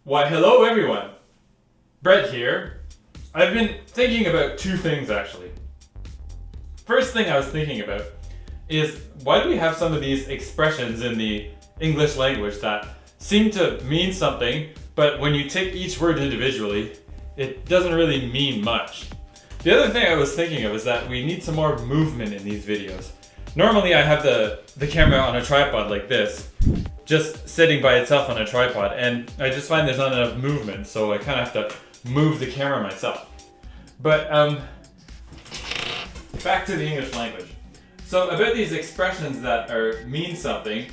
Why, hello everyone! Brett here. I've been thinking about two things actually. First thing I was thinking about is why do we have some of these expressions in the English language that seem to mean something, but when you take each word individually, it doesn't really mean much. The other thing I was thinking of is that we need some more movement in these videos. Normally I have the camera on a tripod like this, just sitting by itself on a tripod, and I just find there's not enough movement, so I kind of have to move the camera myself. But back to the English language. So about these expressions that mean something,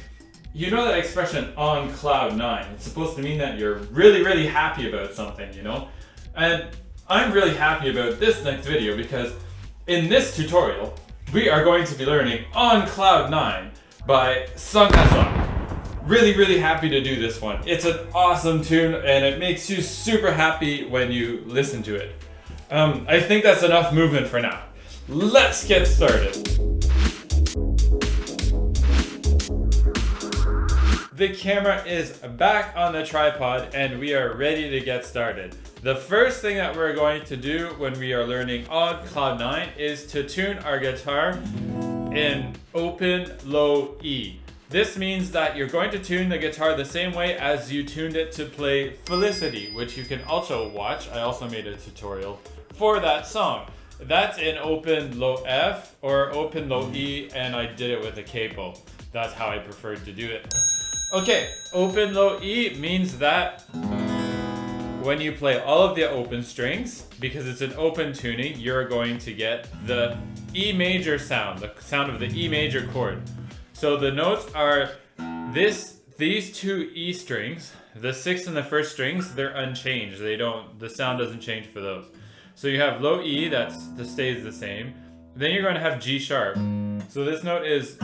you know that expression on cloud nine. It's supposed to mean that you're really, really happy about something, you know? And I'm really happy about this next video because in this tutorial, we are going to be learning On Cloud 9 by Sungha Jung. Really, really happy to do this one. It's an awesome tune and it makes you super happy when you listen to it. I think that's enough movement for now. Let's get started. The camera is back on the tripod and we are ready to get started. The first thing that we're going to do when we are learning On Cloud 9 is to tune our guitar in open low E. This means that you're going to tune the guitar the same way as you tuned it to play Felicity, which you can also watch. I also made a tutorial for that song. That's in open low F or open low E, and I did it with a capo. That's how I preferred to do it. Okay, open low E means that when you play all of the open strings, because it's an open tuning, you're going to get the E major sound, the sound of the E major chord. So the notes are these two E strings, the sixth and the first strings, they're unchanged. The sound doesn't change for those. So you have low E that stays the same. Then you're going to have G sharp. So this note is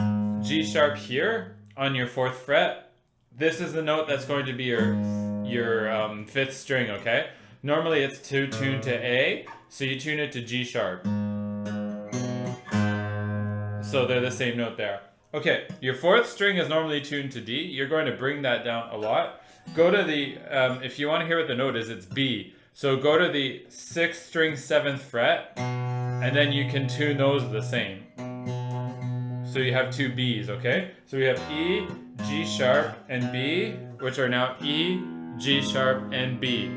G sharp here on your 4th fret. This is the note that's going to be your 5th string, okay? Normally it's tuned to A, so you tune it to G sharp. So they're the same note there. Okay, your 4th string is normally tuned to D. You're going to bring that down a lot. Go to the, if you want to hear what the note is, it's B. So go to the 6th string, 7th fret, and then you can tune those the same. So you have two B's, okay? So we have E, G sharp, and B, which are now E, G sharp, and B.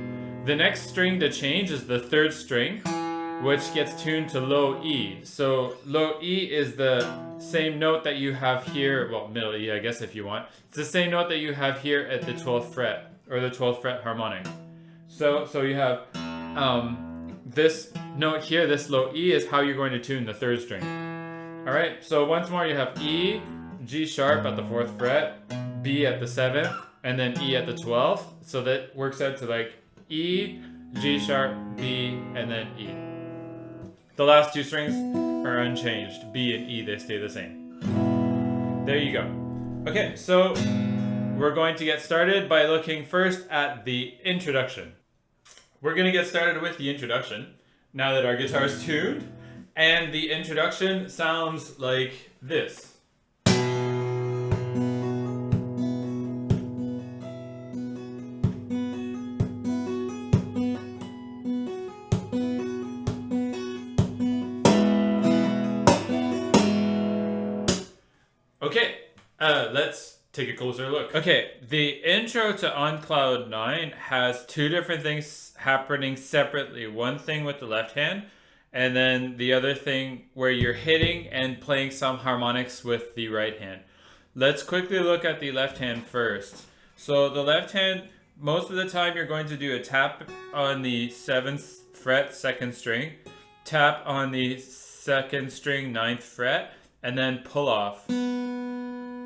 The next string to change is the 3rd string, which gets tuned to low E. So low E is the same note that you have here, well, middle E, I guess, if you want. It's the same note that you have here at the 12th fret, or the 12th fret harmonic. So you have this note here, this low E is how you're going to tune the 3rd string. Alright, so once more you have E, G sharp at the 4th fret, B at the 7th, and then E at the 12th. So that works out to like E, G sharp, B, and then E. The last two strings are unchanged. B and E, they stay the same. There you go. Okay, so we're going to get started by looking first at the introduction. We're going to get started with the introduction now that our guitar is tuned. And the introduction sounds like this. Okay, let's take a closer look. Okay, the intro to On Cloud 9 has two different things happening separately. One thing with the left hand, and then the other thing where you're hitting and playing some harmonics with the right hand. Let's quickly look at the left hand first. So the left hand, most of the time you're going to do a tap on the 7th fret, 2nd string, tap on the 2nd string, 9th fret, and then pull off.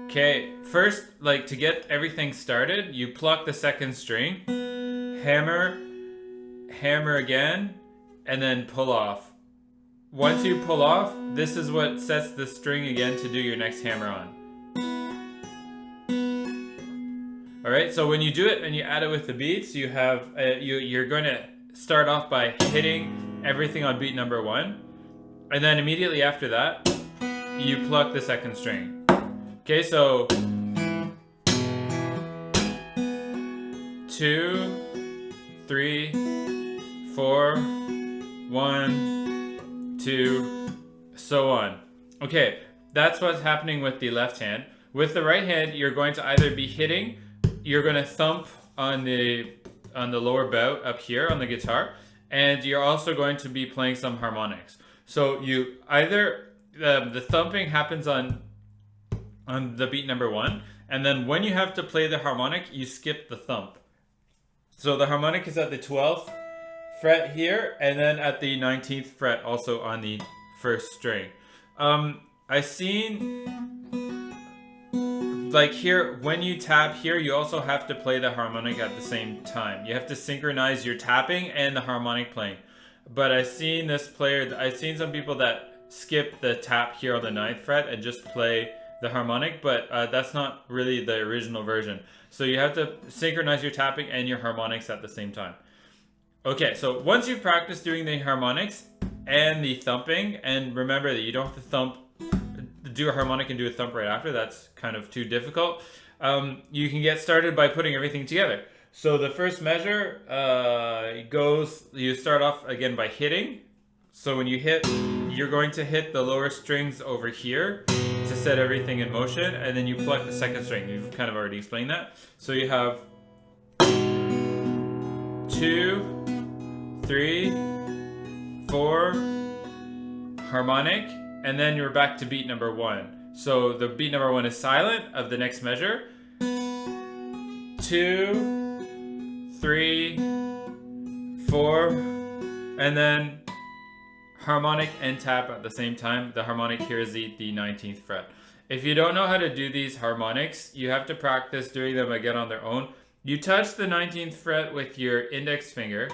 Okay, first, like to get everything started, you pluck the 2nd string, hammer, hammer again, and then pull off. Once you pull off, this is what sets the string again to do your next hammer on. Alright, so when you do it and you add it with the beats, you have you're going to start off by hitting everything on beat number 1, and then immediately after that, you pluck the 2nd string. Okay, so 2, 2, 3, 4, 1, 2, so on. Okay, that's what's happening with the left hand. With the right hand, you're going to either be hitting, you're going to thump on the lower bout up here on the guitar, and you're also going to be playing some harmonics. So you either the thumping happens on the beat number 1, and then when you have to play the harmonic, you skip the thump. So the harmonic is at the 12th fret here, and then at the 19th fret also on the first string. I seen like here, when you tap here, you also have to play the harmonic at the same time. You have to synchronize your tapping and the harmonic playing. But I've seen some people that skip the tap here on the 9th fret and just play the harmonic, but that's not really the original version. So you have to synchronize your tapping and your harmonics at the same time. Okay, so once you've practiced doing the harmonics and the thumping, and remember that you don't have to do a harmonic and do a thump right after, that's kind of too difficult. You can get started by putting everything together. So the first measure you start off again by hitting. So when you hit, you're going to hit the lower strings over here to set everything in motion, and then you pluck the second string. You've kind of already explained that. So you have 2, 3, 4, harmonic, and then you're back to beat number 1. So the beat number 1 is silent of the next measure. 2, 3, 4, and then harmonic and tap at the same time. The harmonic here is the 19th fret. If you don't know how to do these harmonics, you have to practice doing them again on their own. You touch the 19th fret with your index finger,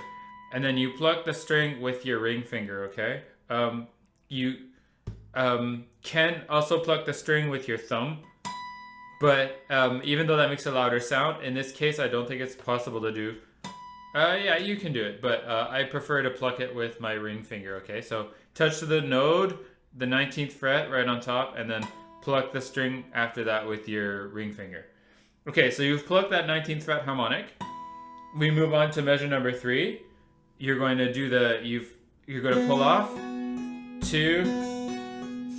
and then you pluck the string with your ring finger, okay? You can also pluck the string with your thumb, but even though that makes a louder sound, in this case I don't think it's possible to do. Yeah, you can do it, but I prefer to pluck it with my ring finger, okay? So touch the node, the 19th fret right on top, and then pluck the string after that with your ring finger. Okay, so you've plucked that 19th fret harmonic. We move on to measure number 3. You're going to do you're going to pull off 2,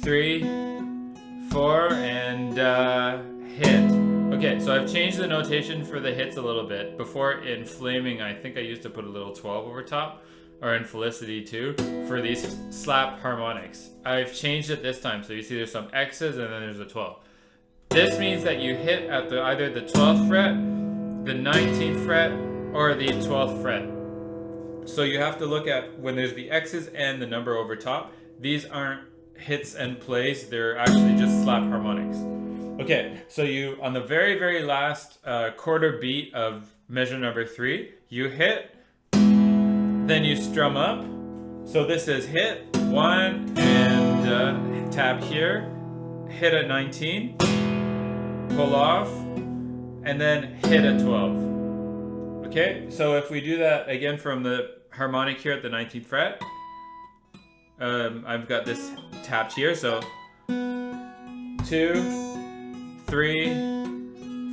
3, 4, and hit. Okay, so I've changed the notation for the hits a little bit. Before in Flaming, I think I used to put a little 12 over top, or in Felicity too, for these slap harmonics. I've changed it this time, so you see there's some X's and then there's a 12. This means that you hit at either the 12th fret, the 19th fret, or the 12th fret. So you have to look at when there's the X's and the number over top. These aren't hits and plays, they're actually just slap harmonics. Okay, so you, on the very, very last quarter beat of measure number 3, you hit, then you strum up. So this is hit 1 and tap here, hit at 19, pull off, and then hit at 12. Okay, so if we do that again from the harmonic here at the 19th fret, I've got this tapped here, so 2, 3,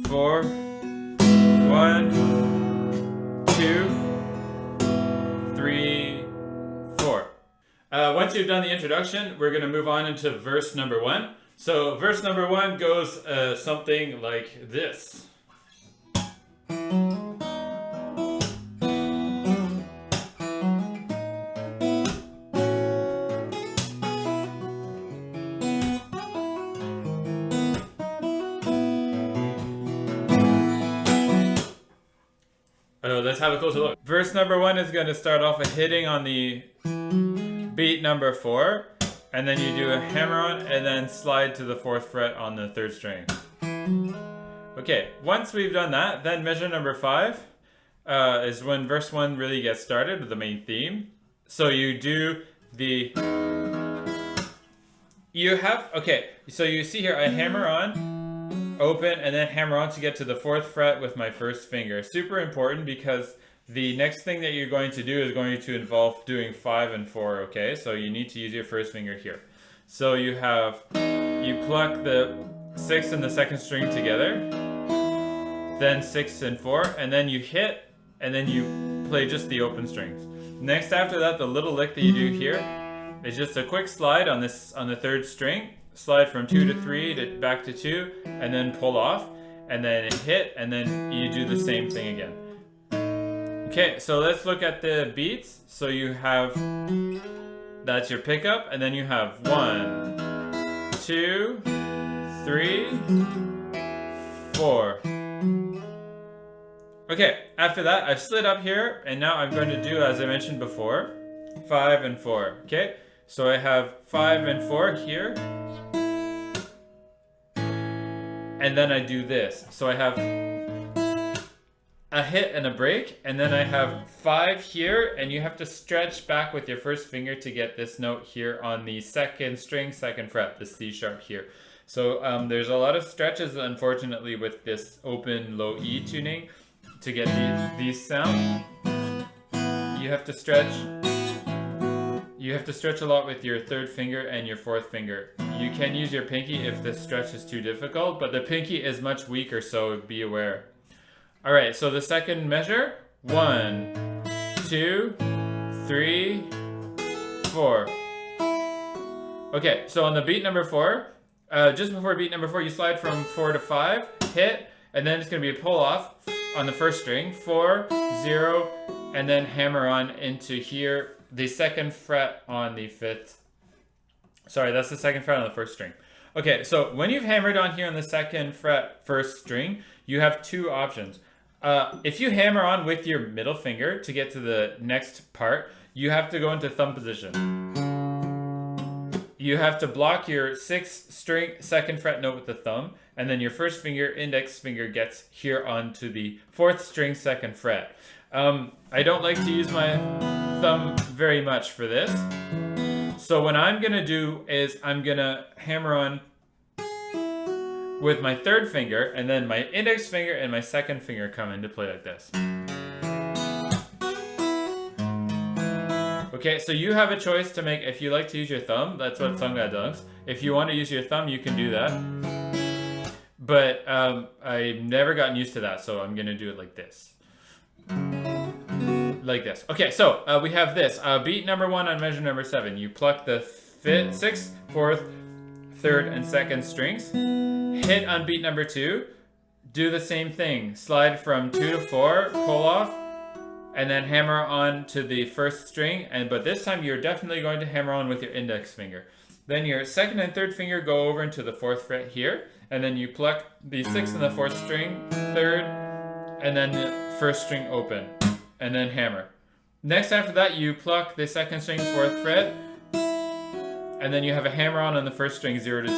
4, 1, 2, 3, 4. Once you've done the introduction, we're going to move on into verse number 1. So verse number 1 goes something like this. Let's have a closer look. Verse number 1 is going to start off with hitting on the beat number 4, and then you do a hammer on, and then slide to the 4th fret on the 3rd string. Okay, once we've done that, then measure number 5 is when verse 1 really gets started with the main theme. So you do the... Okay, so you see here, I hammer on, open, and then hammer on to get to the 4th fret with my first finger. Super important because the next thing that you're going to do is going to involve doing 5 and 4, okay? So you need to use your first finger here. So you pluck the 6th and the 2nd string together, then 6 and 4, and then you hit, and then you play just the open strings. Next after that, the little lick that you do here is just a quick slide on the 3rd string, slide from 2 to 3 to back to 2, and then pull off, and then hit, and then you do the same thing again. Okay, so let's look at the beats. So you have, that's your pickup, and then you have 1, 2, 3, 4. Okay, after that, I've slid up here, and now I'm going to do, as I mentioned before, 5 and 4. Okay, so I have 5 and 4 here, and then I do this. So I have a hit and a break, and then I have 5 here, and you have to stretch back with your first finger to get this note here on the 2nd string, 2nd fret, the C sharp here. So there's a lot of stretches, unfortunately, with this open low E tuning to get these sounds. You have to stretch. You have to stretch a lot with your 3rd finger and your 4th finger. You can use your pinky if the stretch is too difficult, but the pinky is much weaker, so be aware. All right, so the 2nd measure, 1, 2, 3, 4. Okay, so on the beat number 4, just before beat number 4, you slide from 4 to 5, hit, and then it's going to be a pull off on the 1st string, 4, 0, and then hammer on into here, the 2nd fret on the 5th. Sorry, that's the 2nd fret on the 1st string. Okay, so when you've hammered on here on the 2nd fret 1st string, you have 2 options. If you hammer on with your middle finger to get to the next part, you have to go into thumb position. You have to block your 6th string 2nd fret note with the thumb, and then your 1st finger, index finger, gets here onto the 4th string 2nd fret. I don't like to use my thumb very much for this. So what I'm gonna do is I'm gonna hammer on with my 3rd finger, and then my index finger and my 2nd finger come into play like this. Okay, so you have a choice to make. If you like to use your thumb, that's what Sungha does. If you want to use your thumb, you can do that. But I've never gotten used to that, so I'm gonna do it like this. Like this. Okay, so we have this. Beat number 1 on measure number 7. You pluck the 6th, 4th, 3rd, and 2nd strings. Hit on beat number 2. Do the same thing. Slide from 2 to 4, pull off, and then hammer on to the 1st string. But this time you're definitely going to hammer on with your index finger. Then your 2nd and 3rd finger go over into the 4th fret here, and then you pluck the 6th and the 4th string, 3rd, and then the 1st string open, and then hammer. Next after that, you pluck the 2nd string, 4th fret, and then you have a hammer on the 1st string, 0 to 2.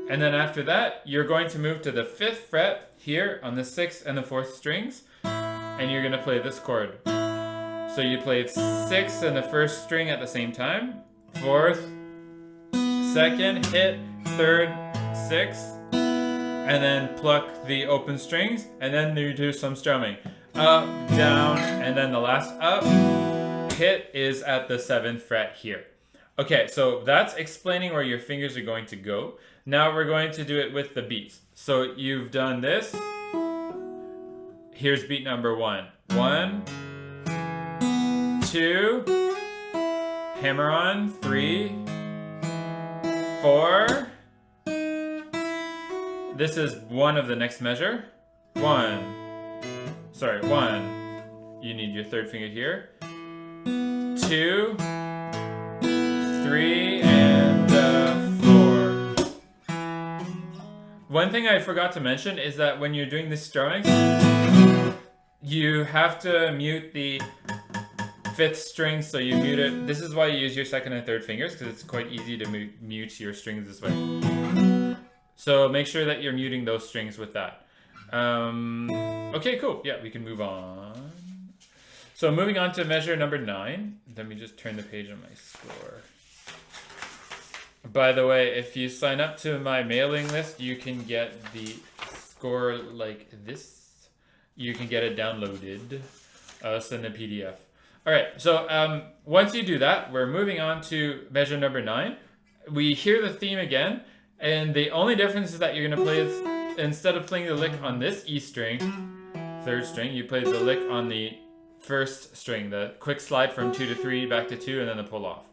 And then after that, you're going to move to the 5th fret here on the 6th and the 4th strings, and you're gonna play this chord. So you played 6th and the 1st string at the same time, 4th, 2nd, hit, 3rd, 6th, and then pluck the open strings, and then you do some strumming. Up, down, and then the last up hit is at the 7th fret here. Okay, so that's explaining where your fingers are going to go. Now we're going to do it with the beats. So you've done this. Here's beat number 1. 1, 2, hammer on, 3, 4. This is 1 of the next measure. 1. You need your 3rd finger here. 2, 3, and 4. One thing I forgot to mention is that when you're doing this strumming, you have to mute the 5th string, so you mute it. This is why you use your 2nd and 3rd fingers, because it's quite easy to mute your strings this way. So make sure that you're muting those strings with that. Okay, cool. Yeah, we can move on. So moving on to measure number 9. Let me just turn the page on my score. By the way, if you sign up to my mailing list, you can get the score like this. You can get it downloaded. Send a PDF. All right, so once you do that, we're moving on to measure number 9. We hear the theme again, and the only difference is that you're gonna play instead of playing the lick on this E string, 3rd string, you play the lick on the 1st string, the quick slide from 2 to 3, back to 2, and then the pull off.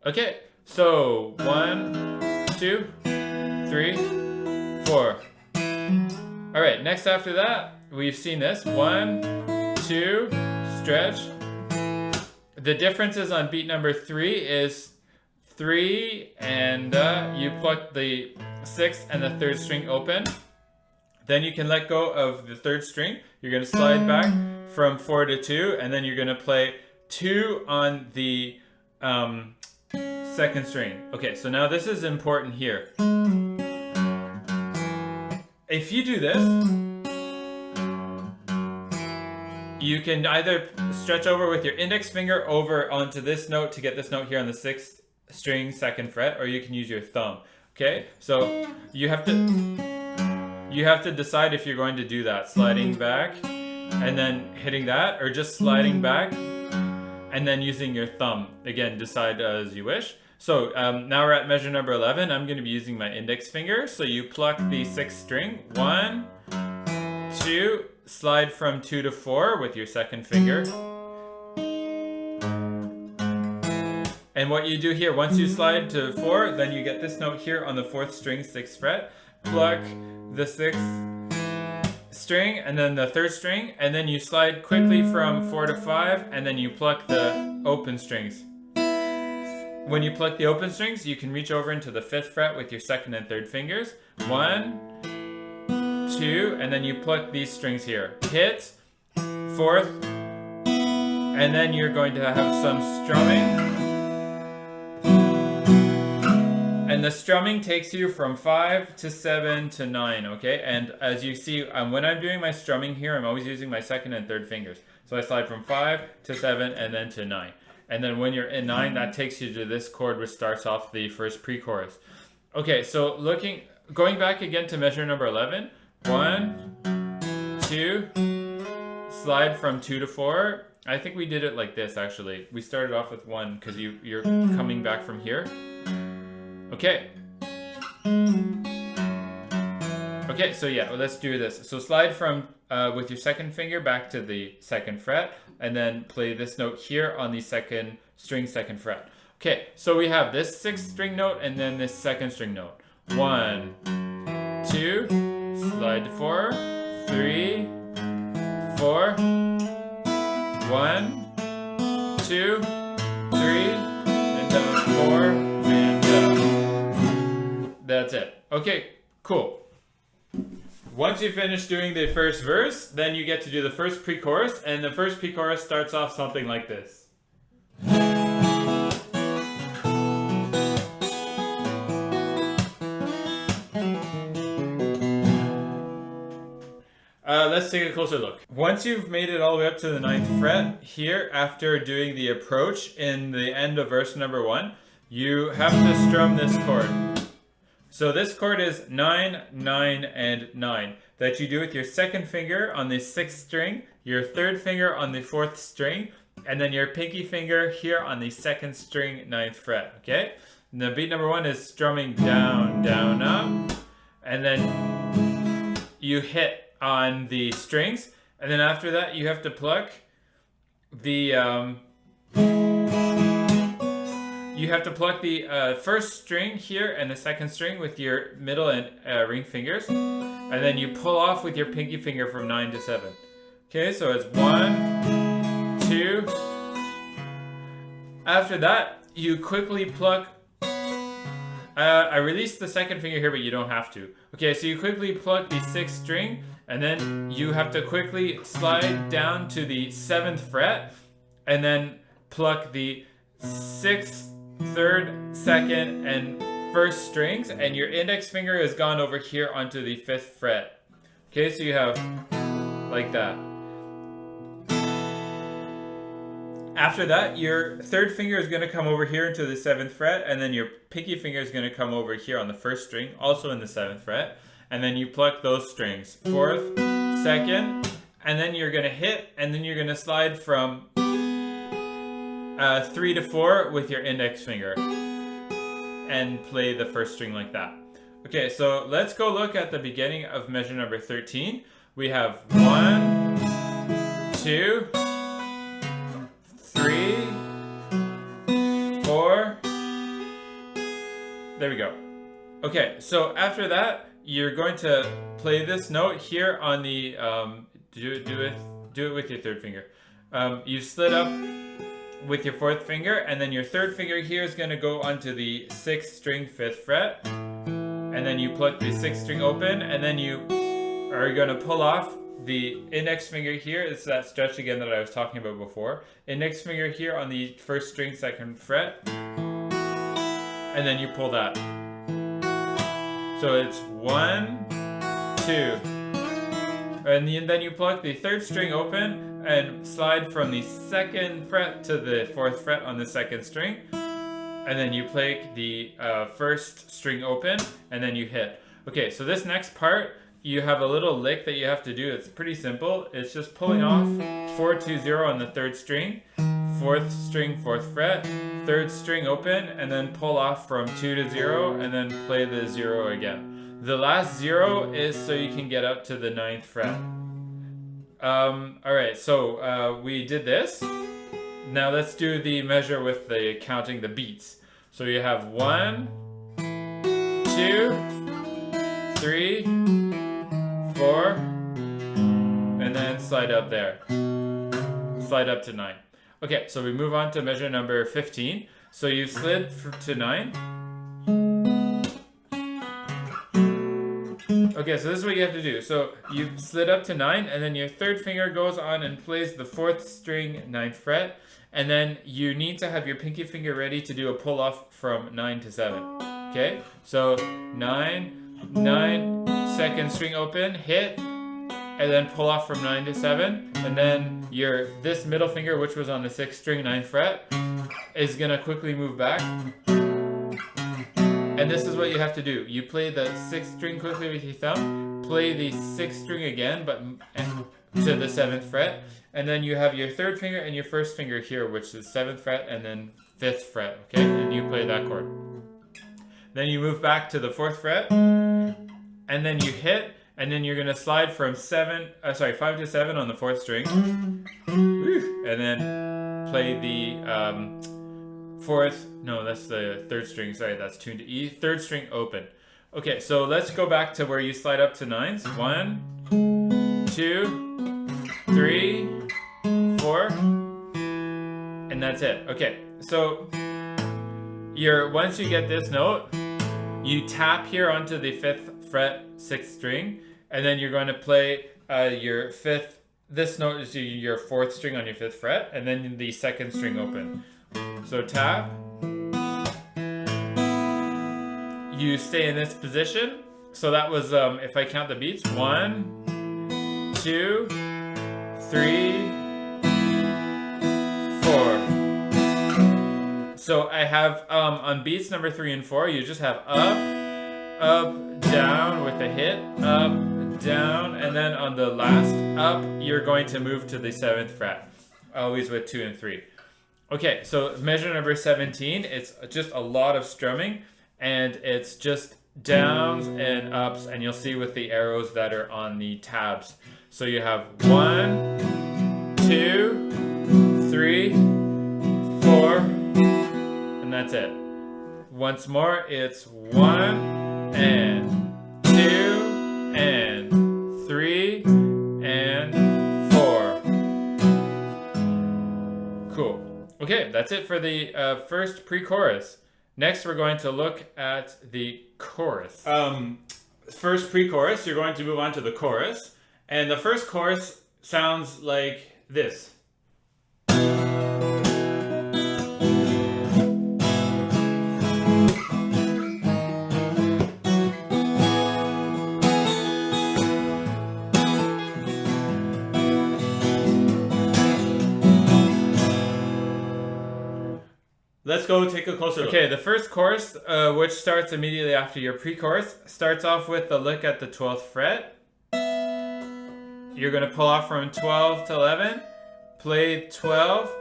Okay, so 1, 2, 3, 4. All right, next after that, we've seen this. 1, 2, stretch. The differences on beat number 3 is 3 and you pluck the 6th and the 3rd string open. Then you can let go of the 3rd string. You're going to slide back from 4 to 2, and then you're going to play 2 on the 2nd string. Okay, so now this is important here. If you do this, you can either stretch over with your index finger over onto this note to get this note here on the 6th string, 2nd fret, or you can use your thumb. Okay, so you have to decide if you're going to do that, sliding back and then hitting that, or just sliding back and then using your thumb. Again, decide as you wish. So now we're at measure number 11. I'm going to be using my index finger. So you pluck the 6th string, 1, 2, slide from 2 to 4 with your 2nd finger. And what you do here, once you slide to 4, then you get this note here on the 4th string, 6th fret. Pluck the 6th string and then the 3rd string, and then you slide quickly from 4 to 5, and then you pluck the open strings. When you pluck the open strings, you can reach over into the 5th fret with your 2nd and 3rd fingers. 1, 2, and then you pluck these strings here. Hit, 4th, and then you're going to have some strumming. And the strumming takes you from 5 to 7 to 9, okay? And as you see, when I'm doing my strumming here, I'm always using my 2nd and 3rd fingers. So I slide from 5 to 7 and then to 9. And then when you're in 9, that takes you to this chord, which starts off the first pre-chorus. Okay, so going back again to measure number 11. 1, 2, slide from 2 to 4. I think we did it like this, actually. We started off with 1 because you're coming back from here. Okay. Okay, so yeah, well, let's do this. So slide from with your 2nd finger back to the 2nd fret, and then play this note here on the 2nd string, 2nd fret. Okay, so we have this 6th string note and then this 2nd string note. 1, 2, slide to 4, 3, 4, 1, 2, 3, and down 4, and down. That's it. Okay, cool. Once you finish doing the first verse, then you get to do the first pre-chorus, and the first pre-chorus starts off something like this. Let's take a closer look. Once you've made it all the way up to the 9th fret, here, after doing the approach in the end of verse number 1, you have to strum this chord. So this chord is 9, 9, and 9 that you do with your 2nd finger on the 6th string, your 3rd finger on the 4th string, and then your pinky finger here on the 2nd string, 9th fret, okay? And the beat number 1 is strumming down, down, up, and then you hit on the strings, and then after that you have to pluck the first string here and the 2nd string with your middle and ring fingers, and then you pull off with your pinky finger from 9 to 7. Okay, so it's 1, 2. After that, you quickly pluck. I released the 2nd finger here, but you don't have to. Okay, so you quickly pluck the 6th string, and then you have to quickly slide down to the 7th fret, and then pluck the 6th, 3rd, 2nd, and 1st strings, and your index finger has gone over here onto the 5th fret. Okay, so you have like that. After that, your 3rd finger is going to come over here into the 7th fret, and then your pinky finger is going to come over here on the 1st string, also in the 7th fret, and then you pluck those strings, 4th, 2nd, and then you're going to hit, and then you're going to slide from 3 to 4 with your index finger and play the 1st string like that. Okay, so let's go look at the beginning of measure number 13. We have 1, 2, 3, 4. There we go. Okay, so after that, you're going to play this note here on the do it with your third finger. You slid up with your fourth finger, and then your third finger here is going to go onto the 6th string 5th fret, and then you pluck the 6th string open, and then you are going to pull off the index finger here. It's that stretch again that I was talking about before. Index finger here on the 1st string 2nd fret, and then you pull that. So it's 1, 2, and then you pluck the 3rd string open and slide from the 2nd fret to the 4th fret on the 2nd string, and then you play the 1st string open, and then you hit. Okay, so this next part, you have a little lick that you have to do. It's pretty simple. It's just pulling off 4, 2, 0 on the 3rd string, 4th string 4th fret, 3rd string open, and then pull off from 2 to 0, and then play the 0 again. The last 0 is so you can get up to the 9th fret. Alright, so we did this. Now let's do the measure with the counting the beats. So you have 1, 2, 3, 4, and then slide up there. Slide up to 9. Okay, so we move on to measure number 15. So you slid to 9. Okay, so this is what you have to do. So you slid up to 9, and then your third finger goes on and plays the 4th string 9th fret, and then you need to have your pinky finger ready to do a pull off from 9 to 7. Okay, so 9, 2nd string open, hit, and then pull off from 9 to 7, and then this middle finger, which was on the 6th string 9th fret, is gonna quickly move back. And this is what you have to do. You play the 6th string quickly with your thumb, play the 6th string again, but to the 7th fret, and then you have your third finger and your first finger here, which is 7th fret and then 5th fret, okay? And you play that chord. Then you move back to the 4th fret, and then you hit, and then you're gonna slide from 5 to 7 on the 4th string, and then play the 4th, no, that's the 3rd string, sorry, that's tuned to E, 3rd string open. Okay, so let's go back to where you slide up to 9s. 1, 2, 3, 4, and that's it. Okay, so once you get this note, you tap here onto the 5th fret 6th string, and then you're going to play your 5th, this note is your 4th string on your 5th fret, and then the 2nd string open. So tap, you stay in this position. So that was, if I count the beats, 1, 2, 3, 4. So I have, on beats number 3 and 4, you just have up, up, down with a hit, up, down, and then on the last up, you're going to move to the 7th fret, always with 2 and 3. Okay, so measure number 17, it's just a lot of strumming, and it's just downs and ups, and you'll see with the arrows that are on the tabs. So you have 1, 2, 3, 4, and that's it. Once more, it's 1 and 2 and 3 and 4. Cool. Okay, that's it for the first pre-chorus. Next, we're going to look at the chorus. First pre-chorus, you're going to move on to the chorus. And the first chorus sounds like this. Let's go take a closer look. Okay, the first chorus, which starts immediately after your pre-chorus, starts off with the lick at the 12th fret. You're going to pull off from 12 to 11, play 12,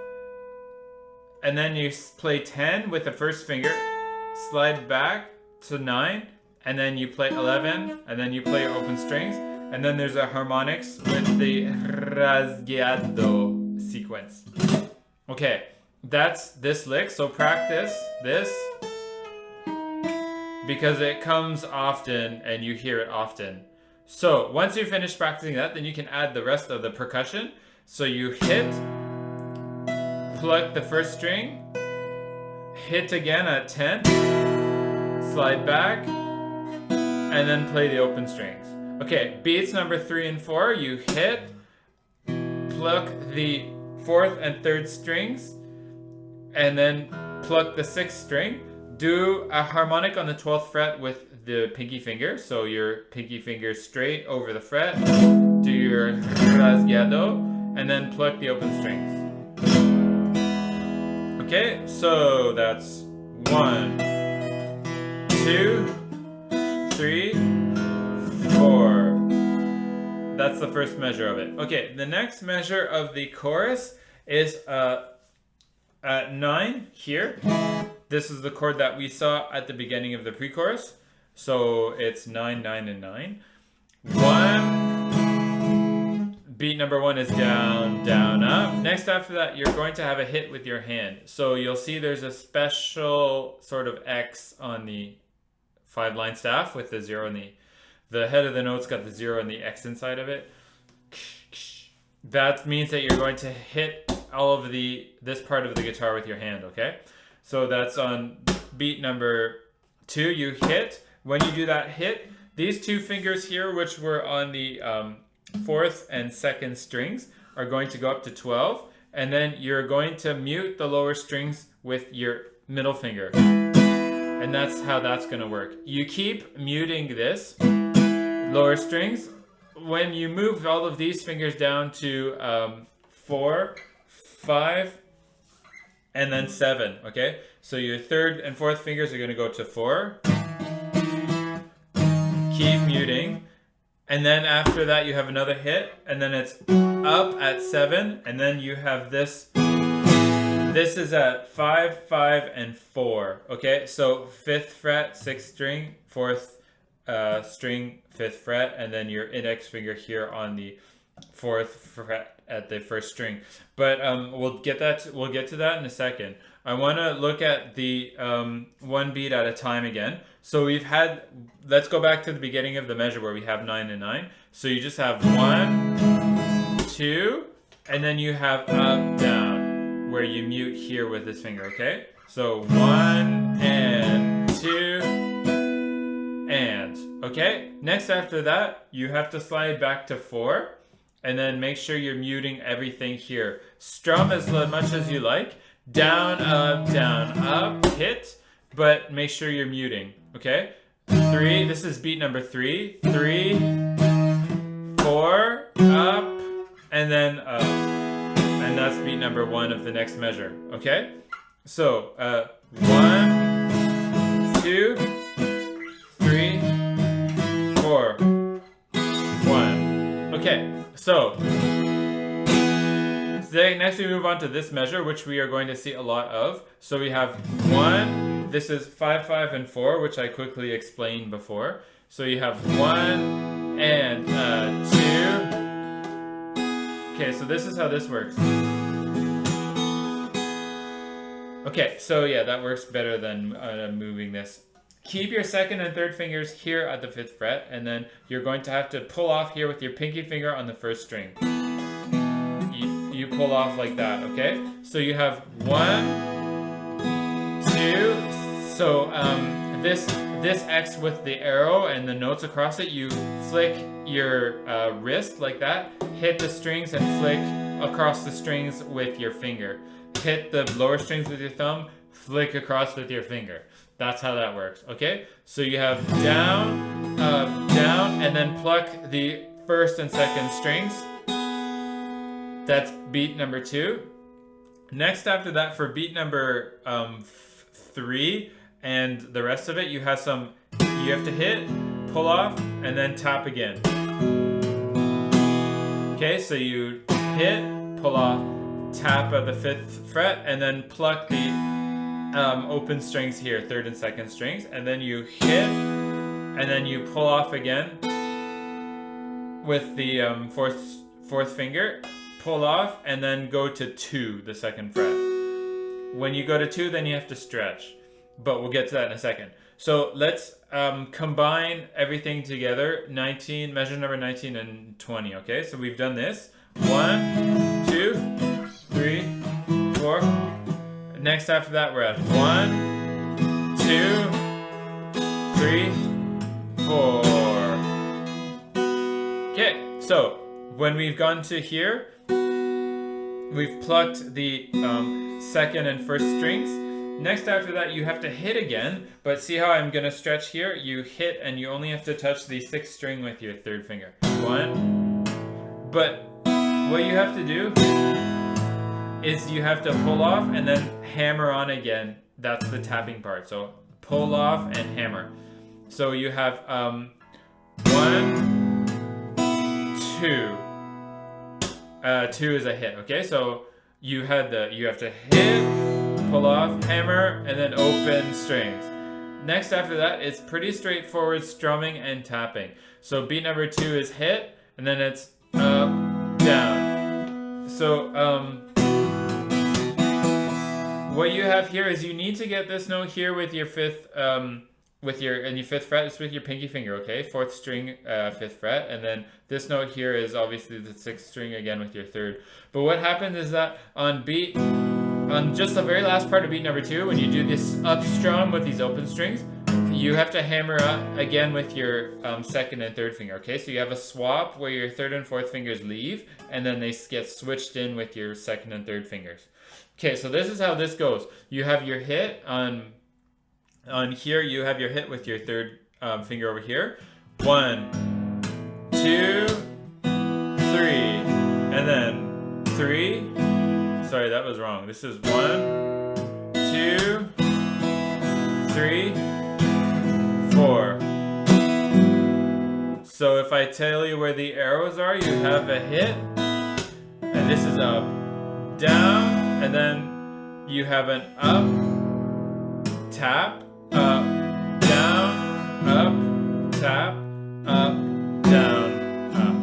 and then you play 10 with the first finger, slide back to 9, and then you play 11, and then you play your open strings, and then there's a harmonics with the rasgueado sequence. Okay, that's this lick, so practice this because it comes often and you hear it often. So once you finish practicing that, then you can add the rest of the percussion. So you hit, pluck the first string, hit again at 10, slide back, and then play the open strings. Okay, beats number 3 and 4, you hit, pluck the 4th and 3rd strings, and then pluck the 6th string. Do a harmonic on the 12th fret with the pinky finger, so your pinky finger straight over the fret. Do your rasgueado, and then pluck the open strings. Okay, so that's 1, 2, 3, 4. That's the first measure of it. Okay, the next measure of the chorus is at 9 here. This is the chord that we saw at the beginning of the pre-chorus. So it's 9, 9, and 9. 1. Beat number 1 is down, down, up. Next after that, you're going to have a hit with your hand. So you'll see there's a special sort of X on the 5-line staff with the 0 and the head of the note's got the 0 and the X inside of it. That means that you're going to hit all of this part of the guitar with your hand, okay? So that's on beat number 2, you hit. When you do that hit, these 2 fingers here, which were on the 4th and 2nd strings, are going to go up to 12. And then you're going to mute the lower strings with your middle finger. And that's how that's going to work. You keep muting this lower strings. When you move all of these fingers down to 4, 5, and then 7, okay? So your 3rd and 4th fingers are going to go to 4. Keep muting. And then after that you have another hit, and then it's up at 7, and then you have this. This is at 5, 5, and 4, okay? So 5th fret, 6th string, 4th string, 5th fret, and then your index finger here on the 4th fret at the 1st string. But we'll get to that in a second. I want to look at the 1 beat at a time again. So we've had, let's go back to the beginning of the measure where we have 9 and 9. So you just have 1, 2, and then you have up, down, where you mute here with this finger, okay? So 1 and 2 and, okay? Next after that, you have to slide back to 4. And then make sure you're muting everything here. Strum as much as you like. Down, up, hit. But make sure you're muting, okay? 3, this is beat number 3. 3, 4, up, and then up. And that's beat number 1 of the next measure, okay? So, 1, 2, 3, 4, 1. Okay. So next we move on to this measure, which we are going to see a lot of. So we have 1, this is 5, 5, and 4, which I quickly explained before. So you have 1 and 2. Okay, so this is how this works. Okay, so yeah, that works better than moving this. Keep your 2nd and 3rd fingers here at the 5th fret, and then you're going to have to pull off here with your pinky finger on the 1st string. You pull off like that, okay? So you have 1, 2. So this X with the arrow and the notes across it, you flick your wrist like that, hit the strings and flick across the strings with your finger. Hit the lower strings with your thumb, flick across with your finger. That's how that works, okay? So you have down, up, down, and then pluck the 1st and 2nd strings. That's beat number 2. Next after that, for beat number 3 and the rest of it, you have to hit, pull off, and then tap again. Okay, so you hit, pull off, tap at the 5th fret, and then pluck the open strings here, 3rd and 2nd strings, and then you hit, and then you pull off again with the fourth finger, pull off, and then go to 2, the 2nd fret. When you go to 2, then you have to stretch, but we'll get to that in a second. So let's combine everything together, measure number 19 and 20, okay? So we've done this. 1, 2, 3, 4. Next after that, we're at 1, 2, 3, 4. Okay, so when we've gone to here, we've plucked the 2nd and 1st strings. Next after that, you have to hit again, but see how I'm gonna stretch here? You hit and you only have to touch the 6th string with your 3rd finger. 1. But what you have to do is you have to pull off and then hammer on again. That's the tapping part. So pull off and hammer. So you have 1, 2. 2 is a hit. Okay, so you have to hit, pull off, hammer, and then open strings. Next after that, it's pretty straightforward strumming and tapping. So beat number 2 is hit, and then it's up, down. So what you have here is you need to get this note here with your 5th, with your 5th fret. It's with your pinky finger, okay? 4th string, 5th fret, and then this note here is obviously the 6th string again with your 3rd. But what happens is that on just the very last part of beat number 2, when you do this up strum with these open strings, you have to hammer up again with your 2nd and 3rd finger, okay? So you have a swap where your 3rd and 4th fingers leave, and then they get switched in with your 2nd and 3rd fingers. Okay, so this is how this goes. You have your hit on here, you have your hit with your 3rd finger over here. 1, 2, 3, and then 3. Sorry, that was wrong. This is 1, 2, 3, 4. So if I tell you where the arrows are, you have a hit, and this is up, down, and then you have an up, tap, up, down, up, tap, up, down, up.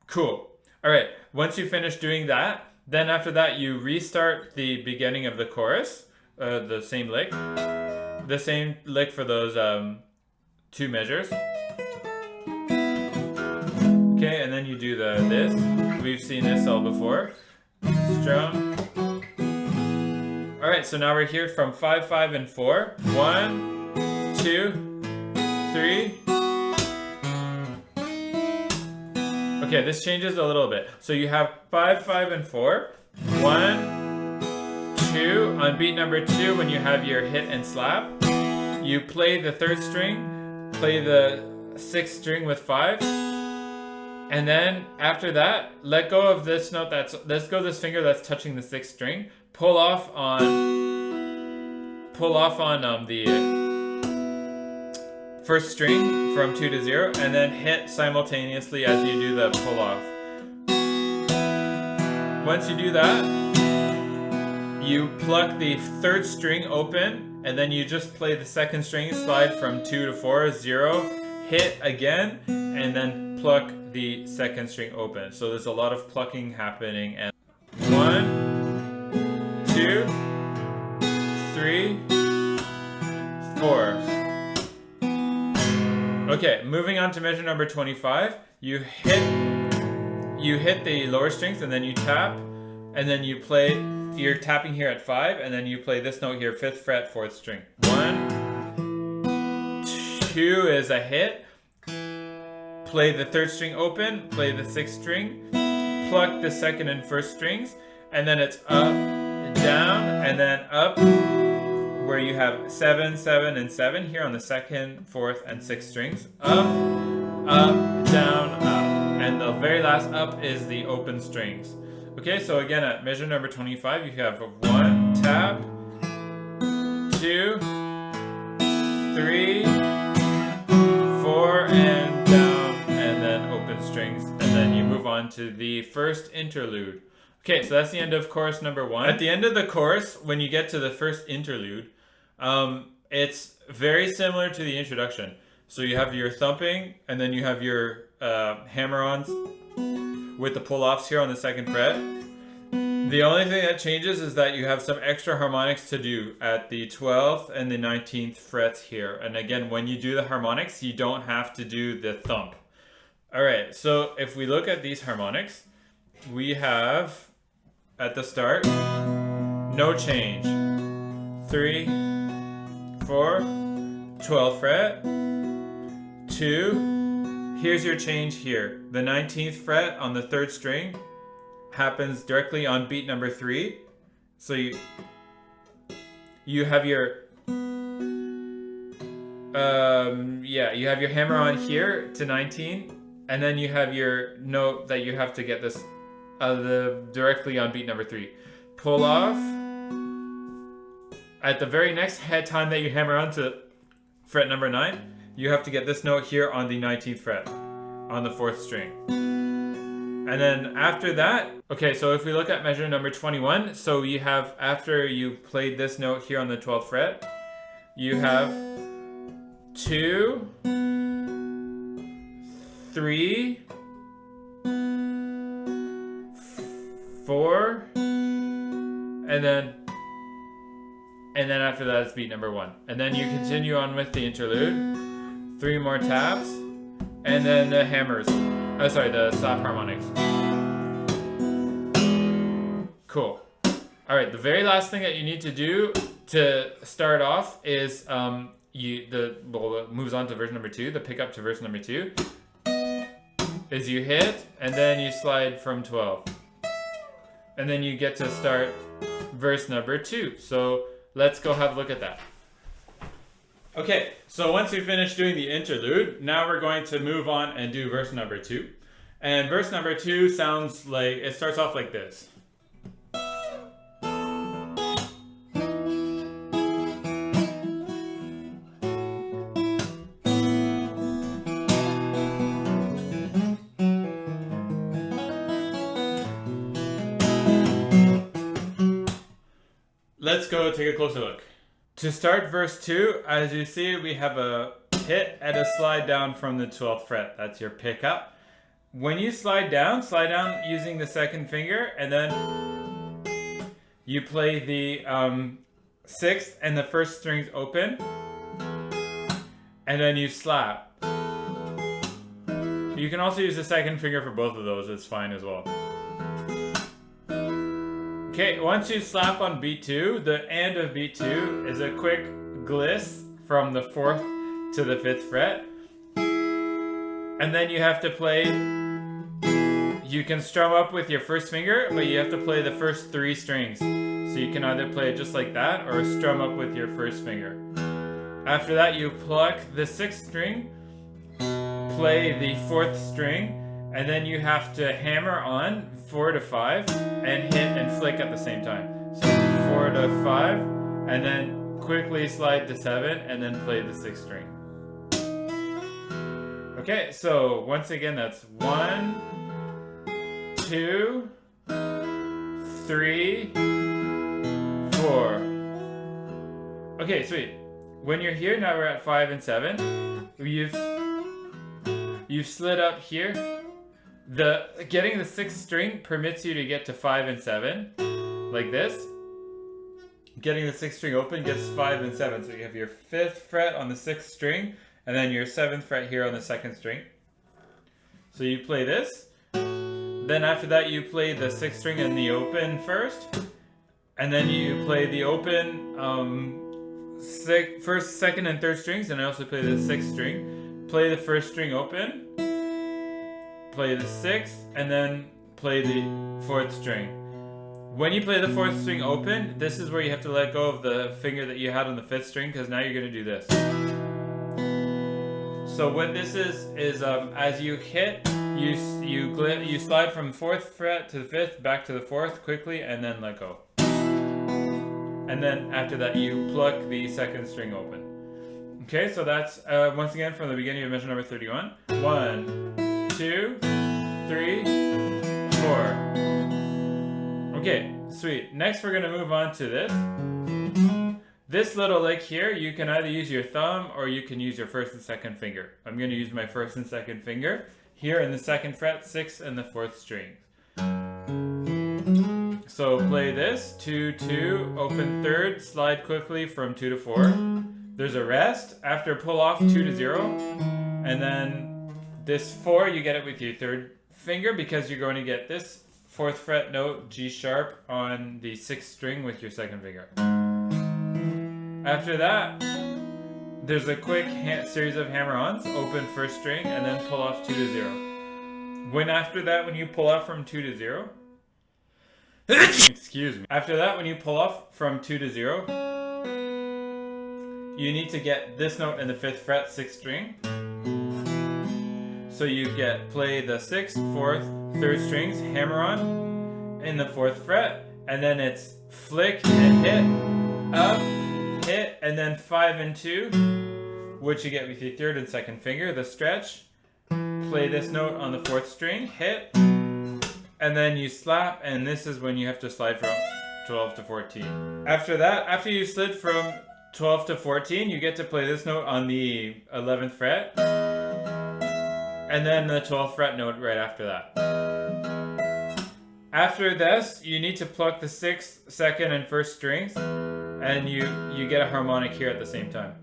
Cool. All right, once you finish doing that, then after that you restart the beginning of the chorus, the same lick for those 2 measures. Okay, and then you do this. We've seen this all before. Strum. All right, so now we're here from 5, 5, and 4. 1, 2, 3. Okay, this changes a little bit. So you have 5, 5, and 4. 1, 2. On beat number 2, when you have your hit and slap, you play the 3rd string, play the 6th string with 5, and then after that, let go of this note let's go this finger that's touching the 6th string. Pull off on the 1st string from 2 to 0, and then hit simultaneously as you do the pull off. Once you do that, you pluck the 3rd string open, and then you just play the 2nd string, slide from 2 to 4, 0, hit again, and then pluck the 2nd string open. So there's a lot of plucking happening. And 1, 2, 3, 4. Okay, moving on to measure number 25. You hit the lower strings, and then you tap, and then you play. You're tapping here at 5, and then you play this note here, 5th fret, 4th string. 1, 2 is a hit. Play the 3rd string open, play the 6th string, pluck the 2nd and 1st strings, and then it's up, down, and then up, where you have 7, 7, and 7 here on the 2nd, 4th, and 6th strings. Up, up, down, up. And the very last up is the open strings. Okay, so again, at measure number 25, you have 1, tap, 2, 3, 4, and down, and then open strings, and then you move on to the first interlude. Okay, so that's the end of chorus number 1. At the end of the chorus, when you get to the first interlude, it's very similar to the introduction. So you have your thumping, and then you have your hammer-ons with the pull-offs here on the 2nd fret. The only thing that changes is that you have some extra harmonics to do at the 12th and the 19th frets here. And again, when you do the harmonics, you don't have to do the thump. All right, so if we look at these harmonics, we have at the start, no change. 3, 4, 12th fret, 2, here's your change here. The 19th fret on the 3rd string happens directly on beat number 3. So you have your you have your hammer on here to 19, and then you have your note that you have to get this directly on beat number 3. Pull off. At the very next time that you hammer on to fret number 9, you have to get this note here on the 19th fret on the 4th string. And then after that, okay, so if we look at measure number 21, so you have, after you played this note here on the 12th fret, you have 2, 3, 4, and then after that it's beat number 1. And then you continue on with the interlude, 3 more taps, and then the hammers. Oh, sorry, the slap harmonics. Cool. All right, the very last thing that you need to do to start off is it moves on to version number 2, the pickup to version number 2, is you hit and then you slide from 12. And then you get to start verse number 2. So let's go have a look at that. Okay, so once we finish doing the interlude, now we're going to move on and do verse number 2. And verse number 2 sounds like, it starts off like this. Let's go take a closer look. To start verse 2, as you see, we have a hit and a slide down from the 12th fret. That's your pickup. When you slide down using the 2nd finger, and then you play the 6th and the 1st strings open, and then you slap. You can also use the 2nd finger for both of those, it's fine as well. Okay, once you slap on beat 2, the end of beat 2 is a quick gliss from the 4th to the 5th fret. And then you have to play, you can strum up with your 1st finger, but you have to play the first 3 strings. So you can either play it just like that or strum up with your 1st finger. After that, you pluck the 6th string, play the 4th string, and then you have to hammer on 4 to 5 and hit and flick at the same time. So 4 to 5, and then quickly slide to 7 and then play the 6th string. Okay, so once again that's 1, 2, 3, 4. Okay, sweet. When you're here, now we're at 5 and 7. You've slid up here. Getting the 6th string permits you to get to 5 and 7, like this. Getting the 6th string open gets 5 and 7. So you have your 5th fret on the 6th string, and then your 7th fret here on the 2nd string. So you play this. Then after that you play the 6th string in the open first, and then you play the open 1st, 2nd, and 3rd strings, and I also play the 6th string. Play the 1st string open, play the 6th, and then play the 4th string. When you play the 4th string open, this is where you have to let go of the finger that you had on the 5th string, because now you're going to do this. So what this is as you hit, you slide from 4th fret to the 5th, back to the 4th quickly, and then let go. And then after that you pluck the 2nd string open. Okay, so that's once again from the beginning of measure number 31. 1, 2, 3, 4. Okay, sweet. Next we're going to move on to this. This little lick here, you can either use your thumb or you can use your first and second finger. I'm going to use my first and second finger here in the 2nd fret, 6th and the 4th strings. So play this, 2, 2, open 3rd, slide quickly from 2 to 4. There's a rest, after pull off 2 to 0, and then this 4, you get it with your 3rd finger because you're going to get this 4th fret note, G sharp, on the 6th string with your 2nd finger. After that, there's a quick series of hammer-ons, open 1st string, and then pull off 2 to 0. After that, when you pull off from 2 to 0, excuse me. After that, when you pull off from 2 to 0, you need to get this note in the 5th fret, 6th string. So you play the 6th, 4th, 3rd strings, hammer on in the 4th fret, and then it's flick and hit, up, hit, and then 5 and 2, which you get with your 3rd and 2nd finger, the stretch. Play this note on the 4th string, hit, and then you slap, and this is when you have to slide from 12 to 14. After that, after you slid from 12 to 14, you get to play this note on the 11th fret, and then the 12th fret note right after that. After this, you need to pluck the 6th, 2nd, and 1st strings, and you get a harmonic here at the same time.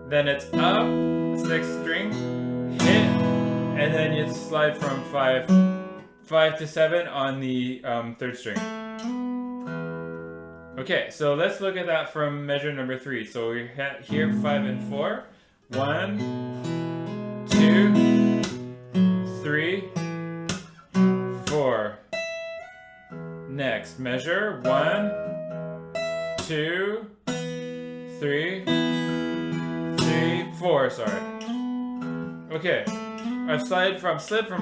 Then it's up, 6th string, hit, and then you slide from 5 to 7 on the 3rd string. Okay, so let's look at that from measure number 3. So we're here 5 and 4. 1, 2, 3, 4. Next, measure 1, 2, 3, 4. Sorry. Okay, I've slid from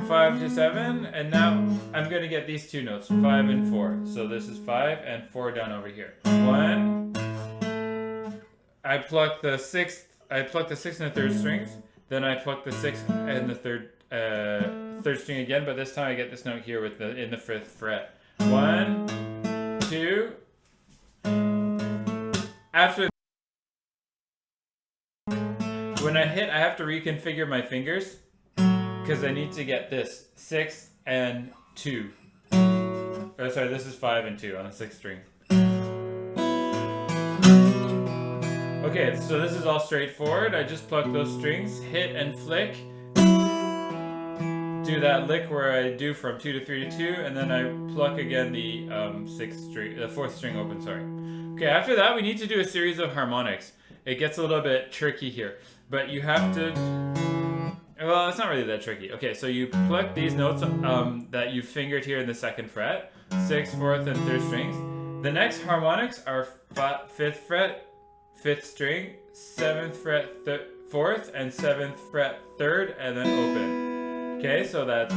5 to 7, and now I'm going to get these two notes, 5 and 4. So this is 5 and 4 down over here. 1. I pluck the 6th and the 3rd strings. Then I pluck the 6th and the 3rd string again, but this time I get this note here with in the 5th fret. 1, 2. After when I hit, I have to reconfigure my fingers because I need to get this 6 and 2. Oh, sorry, this is 5 and 2 on the 6th string. Okay, so this is all straightforward. I just pluck those strings, hit and flick. Do that lick where I do from 2 to 3 to 2, and then I pluck again the 4th string open, sorry. Okay, after that we need to do a series of harmonics. It gets a little bit tricky here, but you have to, well, it's not really that tricky. Okay, so you pluck these notes that you fingered here in the 2nd fret, 6th, 4th, and 3rd strings. The next harmonics are 5th fret, 5th string, 7th fret, 4th, and 7th fret, 3rd, and then open. Okay, so that's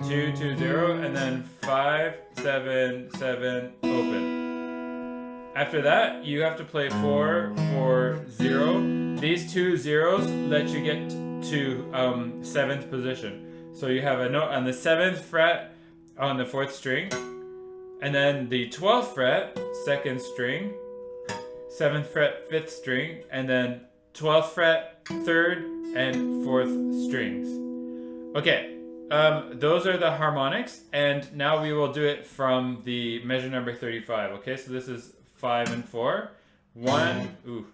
2, 2, 0, and then 5, 7, 7, open. After that, you have to play 4, 4, 0. These 2 zeros let you get to 7th position. So you have a note on the 7th fret on the 4th string, and then the 12th fret, 2nd string, 7th fret, 5th string, and then 12th fret, 3rd, and 4th strings. Okay, those are the harmonics, and now we will do it from the measure number 35. Okay, so this is 5 and 4. 1, 2,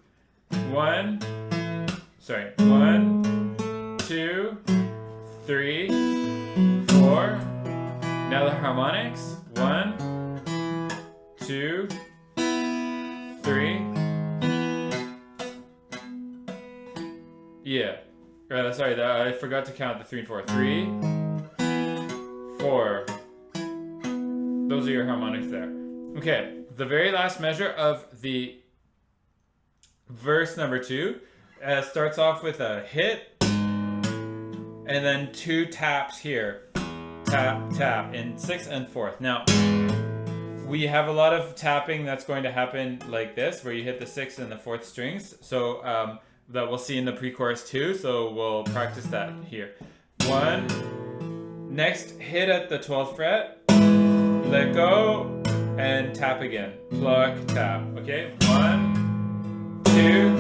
3, 4. Now the harmonics. 1, 2, 3. Yeah. Sorry, I forgot to count the 3 and 4. 3, 4. Those are your harmonics there. Okay, the very last measure of the verse number 2 starts off with a hit and then 2 taps here. Tap, tap in 6th and 4th. Now, we have a lot of tapping that's going to happen like this, where you hit the 6th and the 4th strings. So that we'll see in the pre-chorus too, so we'll practice that here. 1, next hit at the 12th fret, let go, and tap again. Pluck, tap. Okay, 1, 2,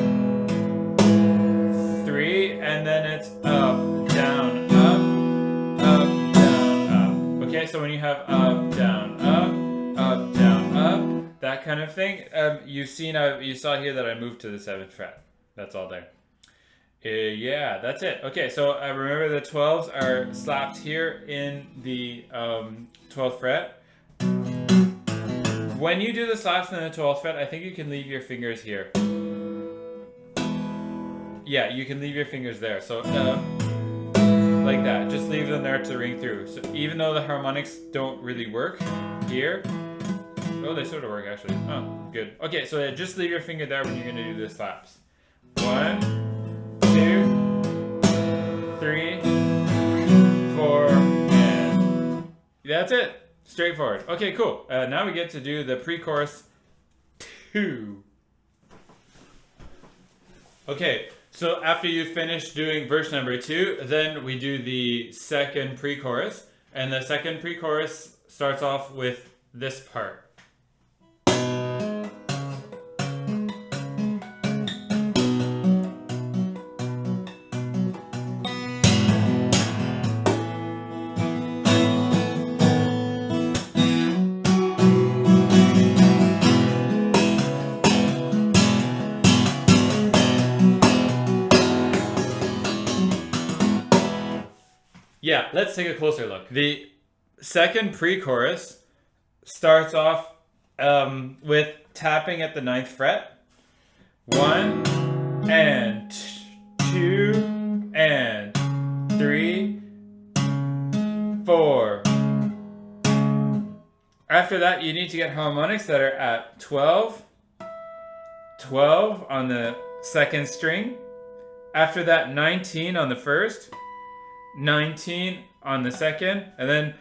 3, and then it's up, down, up, down, up. Okay, so when you have up, down, up, that kind of thing, you saw here that I moved to the 7th fret. That's all there. Yeah, that's it. Okay, so remember the 12s are slapped here in the 12th fret. When you do the slaps in the 12th fret, I think you can leave your fingers here. Yeah, you can leave your fingers there. So like that. Just leave them there to ring through. So even though the harmonics don't really work here, oh, they sort of work actually. Oh, good. Okay, so just leave your finger there when you're going to do the slaps. 1, 2, 3, 4, and that's it. Straightforward. Okay, cool. Now we get to do the pre-chorus 2. Okay, so after you finish doing verse number 2, then we do the second pre-chorus. And the second pre-chorus starts off with this part. Yeah, let's take a closer look. The second pre-chorus starts off with tapping at the 9th fret. 1 and 2 and 3, 4. After that, you need to get harmonics that are at 12, 12 on the 2nd string. After that, 19 on the 1st. 19 on the 2nd, and then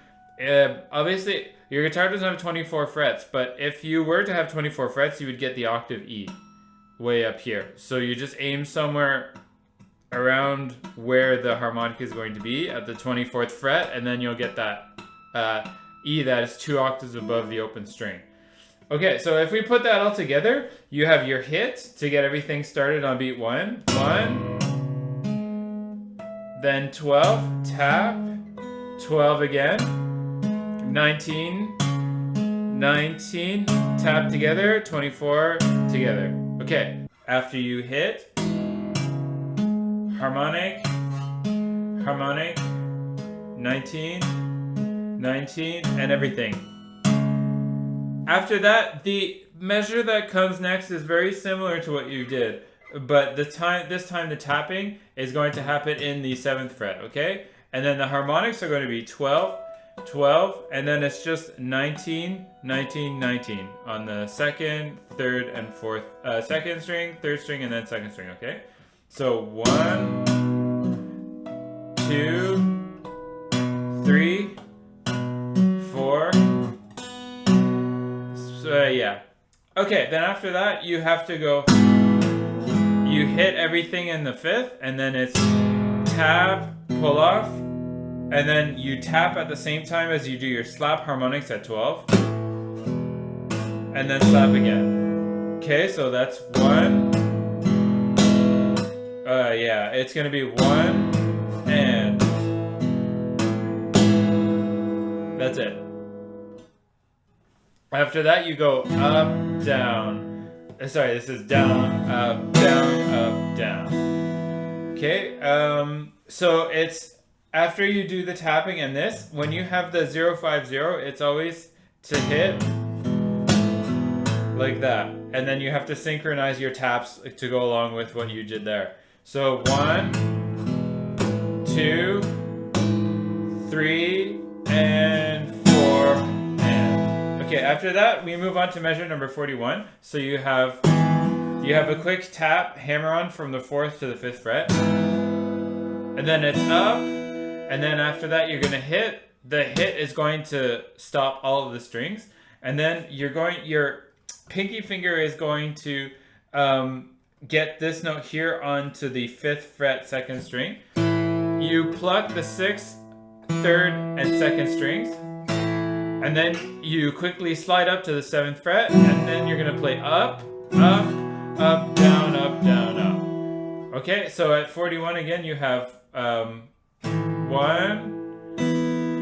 obviously your guitar doesn't have 24 frets, but if you were to have 24 frets, you would get the octave E way up here. So you just aim somewhere around where the harmonic is going to be at the 24th fret, and then you'll get that E that is 2 octaves above the open string. Okay, so if we put that all together, you have your hit to get everything started on beat 1. 1, then 12, tap, 12 again, 19, 19, tap together, 24 together. Okay, after you hit, harmonic, harmonic, 19, 19, and everything. After that, the measure that comes next is very similar to what you did. But this time the tapping is going to happen in the 7th fret, okay? And then the harmonics are going to be 12, 12, and then it's just 19, 19, 19 on the 2nd, 3rd, and 4th, 2nd string, 3rd string, and then 2nd string, okay? So 1, 2, 3, 4. So yeah. Okay, then after that you have to go. You hit everything in the 5th, and then it's tap, pull off, and then you tap at the same time as you do your slap harmonics at 12, and then slap again. Okay, so that's 1. Yeah, it's gonna be 1, and that's it. After that, you go up, down. Sorry, this is down, up, down. Okay, so it's after you do the tapping and this, when you have the 050, it's always to hit like that. And then you have to synchronize your taps to go along with what you did there. So 1, 2, 3, and 4. Okay, after that, we move on to measure number 41. So you have a quick tap, hammer on from the 4th to the 5th fret. And then it's up. And then after that, you're going to hit. The hit is going to stop all of the strings. And then your pinky finger is going to get this note here onto the 5th fret 2nd string. You pluck the 6th, 3rd, and 2nd strings. And then you quickly slide up to the 7th fret, and then you're gonna play up, up, up, down, up, down, up. Okay, so at 41 again, you have 1,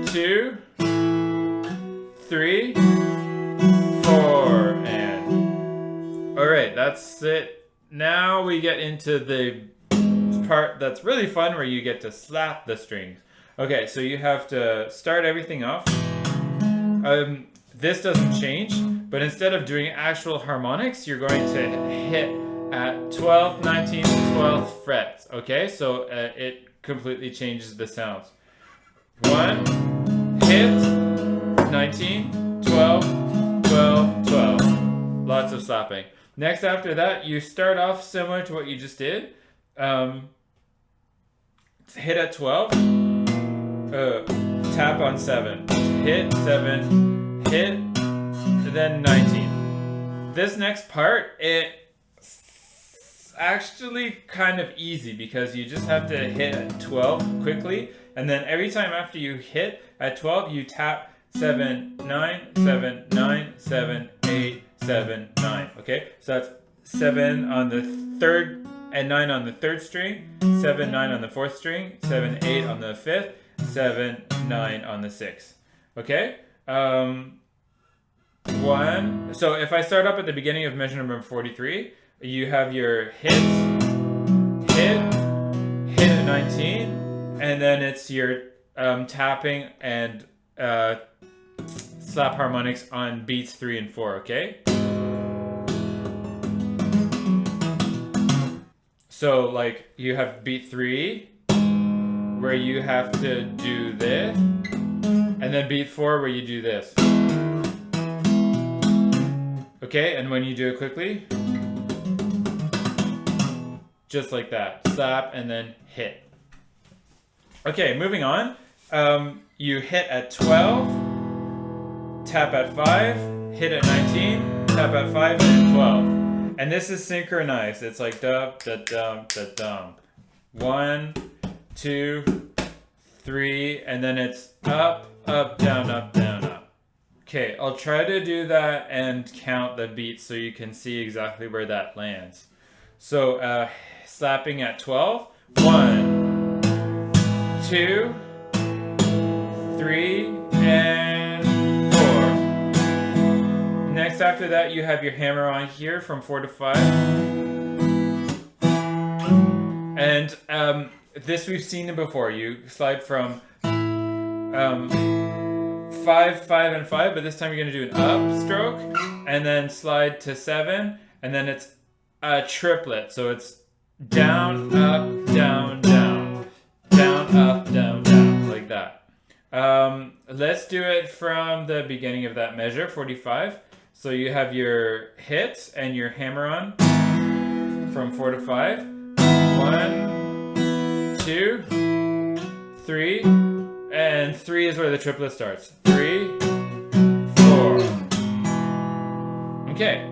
2, 3, 4, and all right, that's it. Now we get into the part that's really fun, where you get to slap the strings. Okay, so you have to start everything off. This doesn't change, but instead of doing actual harmonics, you're going to hit at 12th, 19th, 12th frets. Okay, so it completely changes the sounds. 1, hit, 19, 12, 12, 12. Lots of slapping. Next after that, you start off similar to what you just did. Hit at 12, tap on 7, hit 7, hit, then 19. This next part, it's actually kind of easy because you just have to hit at 12 quickly, and then every time after you hit at 12, you tap 7, 9, 7, 9, 7, 8, 7, 9. Okay, so that's 7 on the 3rd and 9 on the 3rd string, 7, 9 on the 4th string, 7, 8 on the 5th, 7, 9 on the 6th. Okay? 1. So if I start up at the beginning of measure number 43, you have your hit at 19, and then it's your tapping and slap harmonics on beats 3 and 4, okay? So like you have beat 3 where you have to do this, and then beat 4 where you do this. Okay, and when you do it quickly, just like that, slap and then hit. Okay, moving on. You hit at 12, tap at 5, hit at 19, tap at 5, and 12. And this is synchronized. It's like da da dum da dum. 1, 2, 3, and then it's up, up, down, up, down, up. Okay, I'll try to do that and count the beats so you can see exactly where that lands. So slapping at 12. 1, 2, 3, and 4. Next after that, you have your hammer on here from 4 to 5. And this we've seen before. You slide from 5, 5, and 5, but this time you're going to do an up stroke, and then slide to 7, and then it's a triplet. So it's down, up, down, down, down, up, down, down, like that. Let's do it from the beginning of that measure, 45. So you have your hit and your hammer on from 4 to 5. 1, 2, 3, and 3 is where the triplet starts. 3, 4. Okay.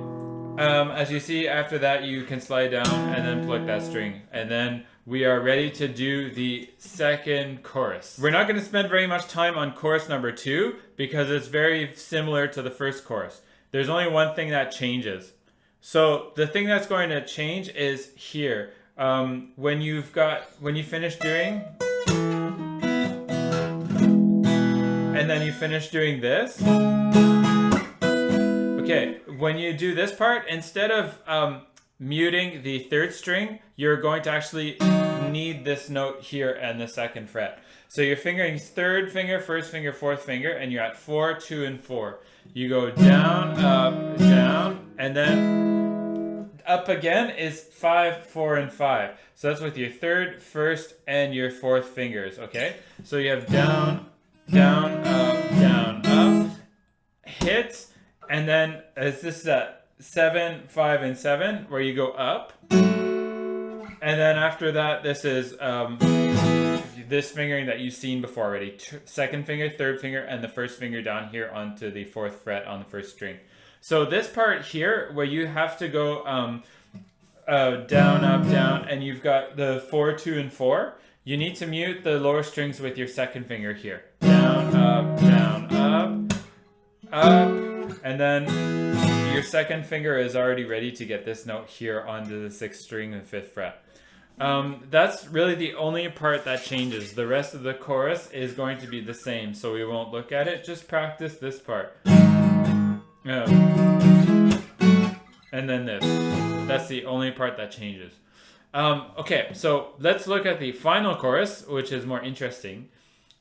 As you see, after that, you can slide down and then pluck that string. And then we are ready to do the second chorus. We're not going to spend very much time on chorus number 2 because it's very similar to the first chorus. There's only one thing that changes. So the thing that's going to change is here. When you finish doing, and then you finish doing this. Okay, when you do this part, instead of muting the 3rd string, you're going to actually need this note here and the 2nd fret. So you're fingering 3rd finger, 1st finger, 4th finger, and you're at 4, 2, and 4. You go down, up, down, and then up again is 5, 4, and 5. So that's with your 3rd, 1st, and your 4th fingers, okay? So you have down, down, up, hit, and then this is at 7, 5, and 7, where you go up. And then after that, this is this fingering that you've seen before already. 2nd finger, 3rd finger, and the 1st finger down here onto the 4th fret on the 1st string. So this part here, where you have to go down, up, down, and you've got the 4, 2, and 4, you need to mute the lower strings with your 2nd finger here. Down, up, up, and then your second finger is already ready to get this note here onto the 6th string and 5th fret. That's really the only part that changes. The rest of the chorus is going to be the same, so we won't look at it. Just practice this part. And then this. That's the only part that changes. Okay, so let's look at the final chorus, which is more interesting.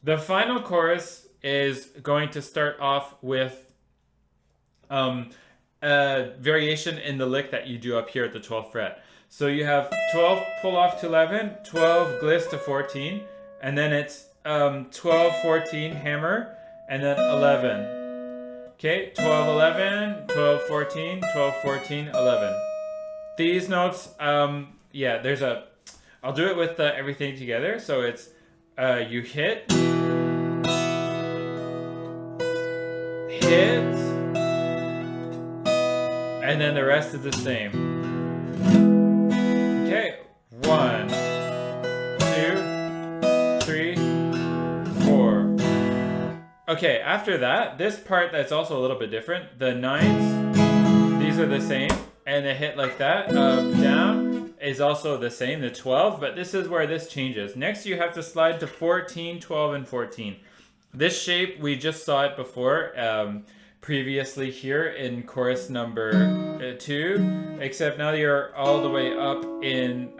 The final chorus is going to start off with a variation in the lick that you do up here at the 12th fret. So you have 12 pull off to 11, 12 gliss to 14, and then it's 12, 14 hammer, and then 11. Okay, 12, 11, 12, 14, 12, 14, 11. These notes, yeah, there's a, I'll do it with everything together. So it's, you hit, and then the rest is the same. Okay, 1, 2, 3, 4. Okay, after that, this part that's also a little bit different, the 9s, these are the same, and a hit like that, up, down, is also the same, the 12, but this is where this changes. Next, you have to slide to 14, 12, and 14. This shape, we just saw it before, previously here in chorus number 2, except now you're all the way up in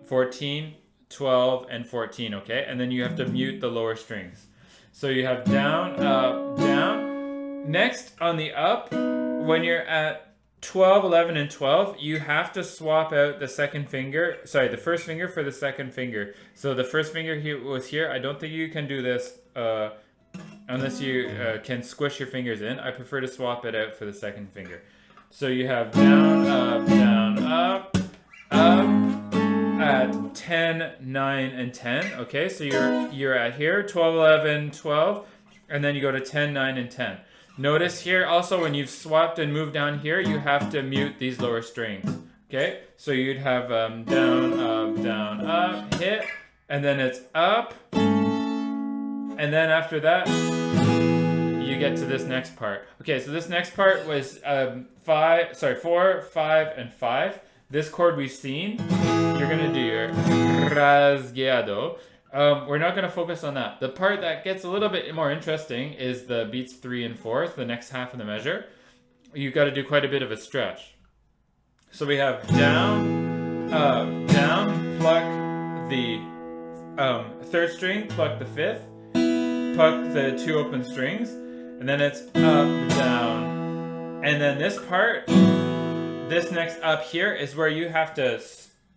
14, 12, and 14, okay? And then you have to mute the lower strings. So you have down, up, down. Next, on the up, when you're at 12, 11, and 12, you have to swap out the second finger, sorry, the first finger for the second finger. So the first finger here was here. I don't think you can do this unless you can squish your fingers in. I prefer to swap it out for the second finger. So you have down, up, at 10, 9, and 10. Okay, so you're at here, 12, 11, 12, and then you go to 10, 9, and 10. Notice here also when you've swapped and moved down here, you have to mute these lower strings. Okay, so you'd have down, up, hit, and then it's up, and then after that, you get to this next part. Okay, so this next part was 4, 5, and 5. This chord we've seen. You're gonna do your rasgueado. We're not gonna focus on that. The part that gets a little bit more interesting is the beats 3 and 4, the next half of the measure. You've got to do quite a bit of a stretch. So we have down, down, pluck the 3rd string, pluck the 5th, pluck the 2 open strings, and then it's up, down. And then this part, this next up here is where you have to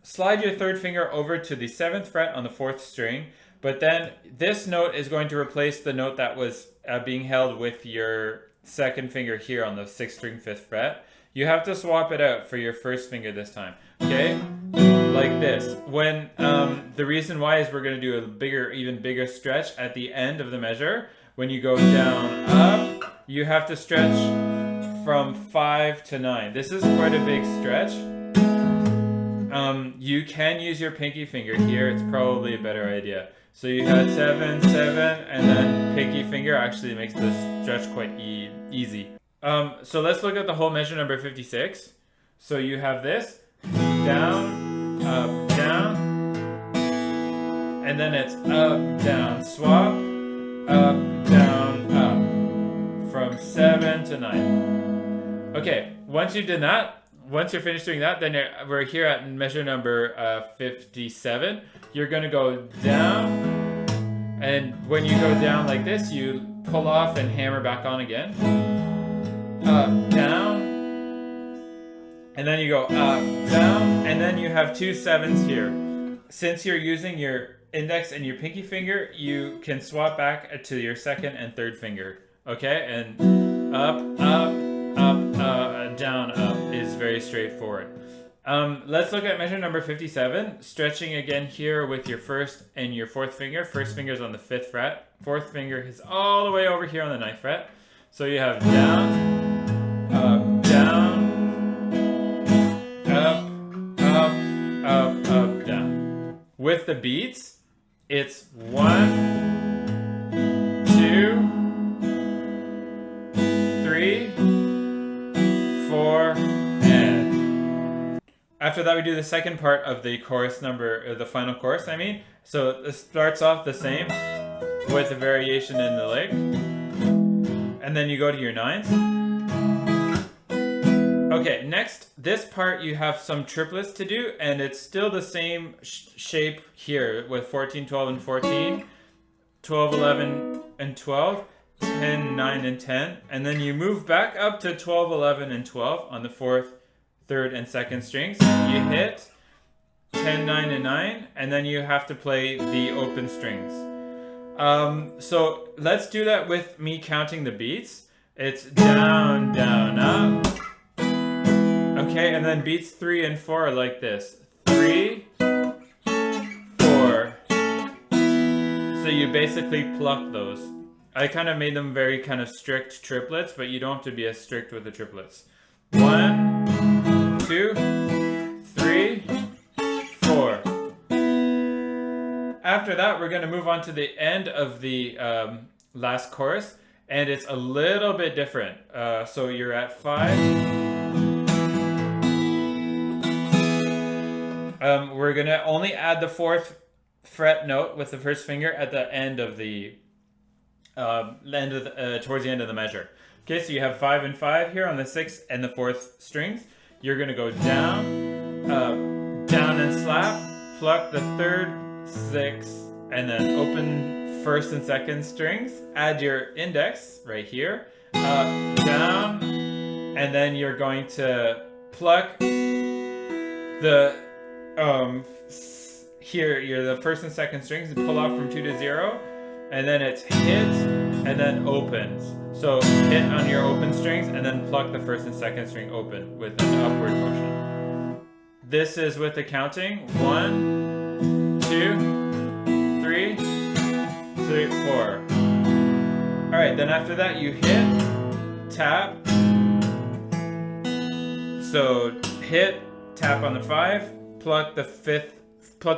slide your 3rd finger over to the 7th fret on the 4th string, but then this note is going to replace the note that was being held with your 2nd finger here on the 6th string 5th fret. You have to swap it out for your 1st finger this time, okay? Like this. When the reason why is we're going to do a bigger, even bigger stretch at the end of the measure. When you go down, up, you have to stretch from 5 to 9. This is quite a big stretch. You can use your pinky finger here. It's probably a better idea. So you had 7, 7, and then pinky finger actually makes this stretch quite easy. So let's look at the whole measure number 56. So you have this, down, up, down, and then it's up, down, swap, up, down, up, from 7 to 9. Okay, once you've done that, once you're finished doing that, then we're here at measure number 57. You're going to go down, and when you go down like this, you pull off and hammer back on again. Up, down, and then you go up, down, and then you have 2 7s here. Since you're using your index and your pinky finger, you can swap back to your 2nd and 3rd finger. Okay, and up, up, down, up is very straightforward. Let's look at measure number 57. Stretching again here with your 1st and your 4th finger. 1st finger is on the 5th fret. 4th finger is all the way over here on the 9th fret. So you have down, up, down, up, down. With the beats, it's 1, 2, 3, 3, 4, and after that we do the second part of the chorus number, the final chorus I mean. So it starts off the same with a variation in the lick, and then you go to your 9s. Okay, next, this part you have some triplets to do, and it's still the same shape here with 14, 12, and 14, 12, 11, and 12, 10, 9, and 10, and then you move back up to 12, 11, and 12 on the 4th, 3rd, and 2nd strings. You hit 10, 9, and 9, and then you have to play the open strings. So let's do that with me counting the beats. It's down, down, up. Okay, and then beats 3 and 4 are like this. 3, 4. So you basically pluck those. I kind of made them very kind of strict triplets, but you don't have to be as strict with the triplets. 1, 2, 3, 4. After that, we're going to move on to the end of the last chorus, and it's a little bit different. So you're at 5. We're going to only add the 4th fret note with the first finger at the end of the towards the end of the measure. Okay, so you have 5 and 5 here on the 6th and the 4th strings. You're going to go down, down and slap, pluck the 3rd, 6th, and then open 1st and 2nd strings. Add your index right here, down, and then you're going to pluck the here you're the 1st and 2nd strings and pull off from 2 to 0, and then it's hit and then opens. So hit on your open strings and then pluck the 1st and 2nd string open with an upward motion. This is with the counting 1, 2, 3, 4. All right, then after that you hit, tap. So hit, tap on the 5. Pluck the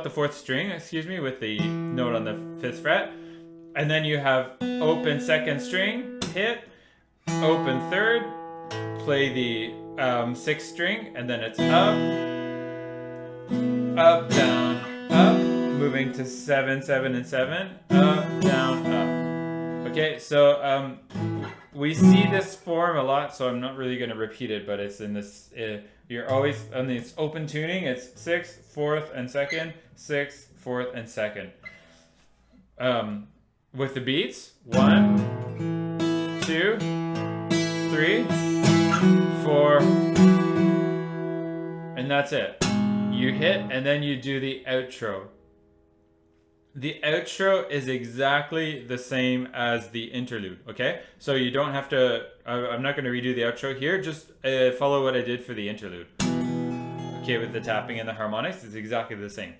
4th string, excuse me, with the note on the 5th fret. And then you have open 2nd string, hit, open 3rd, play the 6th string, and then it's up, up, down, up, moving to 7, 7, and 7, up, down, up. Okay, so we see this form a lot, so I'm not really going to repeat it, but it's in this, you're always on this open tuning, it's 6th, 4th, and 2nd, 6th, 4th, and 2nd. With the beats, 1, 2, 3, 4, and that's it. You hit, and then you do the outro. The outro is exactly the same as the interlude, okay? So you don't have to, I'm not going to redo the outro here, just follow what I did for the interlude. Okay, with the tapping and the harmonics, it's exactly the same.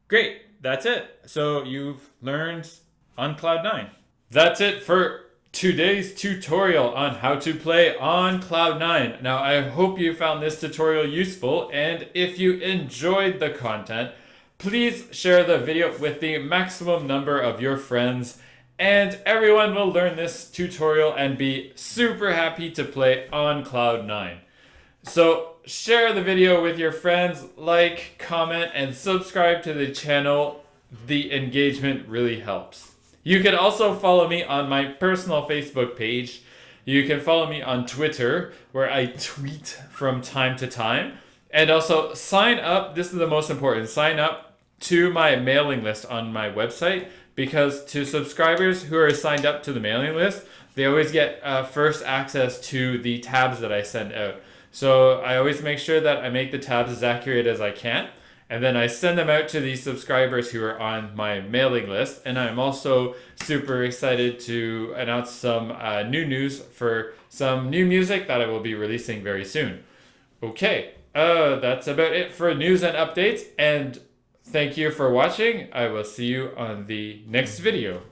Great, that's it. So you've learned on Cloud 9. That's it for today's tutorial on how to play on Cloud 9. Now, I hope you found this tutorial useful, and if you enjoyed the content, please share the video with the maximum number of your friends, and everyone will learn this tutorial and be super happy to play on Cloud 9. So share the video with your friends, like, comment, and subscribe to the channel. The engagement really helps. You can also follow me on my personal Facebook page. You can follow me on Twitter, where I tweet from time to time. And also sign up, this is the most important, sign up to my mailing list on my website, because to subscribers who are signed up to the mailing list, they always get first access to the tabs that I send out. So I always make sure that I make the tabs as accurate as I can, and then I send them out to the subscribers who are on my mailing list. And I'm also super excited to announce some new news for some new music that I will be releasing very soon. Okay, that's about it for news and updates, and thank you for watching. I will see you on the next video.